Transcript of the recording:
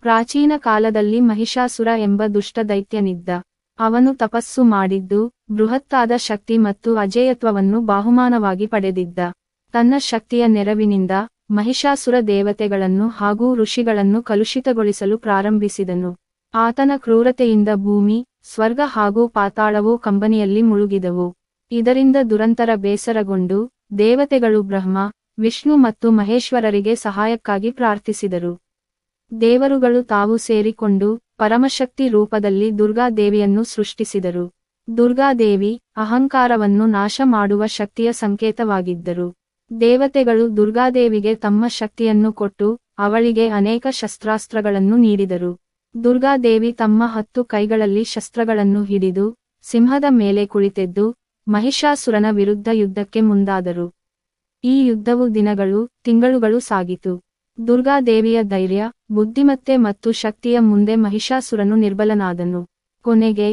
ಪ್ರಾಚೀನ ಕಾಲದಲ್ಲಿ ಮಹಿಷಾಸುರ ಎಂಬ ದುಷ್ಟ ದೈತ್ಯನಿದ್ದ. ಅವನು ತಪಸ್ಸು ಮಾಡಿದ್ದು, ಬೃಹತ್ತಾದ ಶಕ್ತಿ ಮತ್ತು ಅಜೇಯತ್ವವನ್ನು ಬಹುಮಾನವಾಗಿ ಪಡೆದಿದ್ದ. ತನ್ನ ಶಕ್ತಿಯ ನೆರವಿನಿಂದ ಮಹಿಷಾಸುರ ದೇವತೆಗಳನ್ನು ಹಾಗೂ ಋಷಿಗಳನ್ನು ಕಲುಷಿತಗೊಳಿಸಲು ಪ್ರಾರಂಭಿಸಿದನು. ಆತನ ಕ್ರೂರತೆಯಿಂದ ಭೂಮಿ, ಸ್ವರ್ಗ ಹಾಗೂ ಪಾತಾಳವೂ ಕಂಬನಿಯಲ್ಲಿ ಮುಳುಗಿದವು. ಇದರಿಂದ ದುರಂತರ ಬೇಸರಗೊಂಡು ದೇವತೆಗಳು ಬ್ರಹ್ಮ, ವಿಷ್ಣು ಮತ್ತು ಮಹೇಶ್ವರರಿಗೆ ಸಹಾಯಕ್ಕಾಗಿ ಪ್ರಾರ್ಥಿಸಿದರು. ದೇವರುಗಳು ತಾವು ಸೇರಿಕೊಂಡು ಪರಮಶಕ್ತಿ ರೂಪದಲ್ಲಿ ದುರ್ಗಾದೇವಿಯನ್ನು ಸೃಷ್ಟಿಸಿದರು. ದುರ್ಗಾದೇವಿ ಅಹಂಕಾರವನ್ನು ನಾಶ ಮಾಡುವ ಶಕ್ತಿಯ ಸಂಕೇತವಾಗಿದ್ದರು. ದೇವತೆಗಳು ದುರ್ಗಾದೇವಿಗೆ ತಮ್ಮ ಶಕ್ತಿಯನ್ನು ಕೊಟ್ಟು ಅವಳಿಗೆ ಅನೇಕ ಶಸ್ತ್ರಾಸ್ತ್ರಗಳನ್ನು ನೀಡಿದರು. ದುರ್ಗಾದೇವಿ ತಮ್ಮ 10 ಕೈಗಳಲ್ಲಿ ಶಸ್ತ್ರಗಳನ್ನು ಹಿಡಿದು ಸಿಂಹದ ಮೇಲೆ ಕುಳಿತೆದ್ದು ಮಹಿಷಾಸುರನ ವಿರುದ್ಧ ಯುದ್ಧಕ್ಕೆ ಮುಂದಾದರು. ಈ ಯುದ್ಧವು ದಿನಗಳು, ತಿಂಗಳುಗಳು ಸಾಗಿತು. ದುರ್ಗಾದೇವಿಯ ಧೈರ್ಯ, ಬುದ್ಧಿಮತ್ತೆ ಮತ್ತು ಶಕ್ತಿಯ ಮುಂದೆ ಮಹಿಷಾಸುರನು ನಿರ್ಬಲನಾದನು. ಕೊನೆಗೆ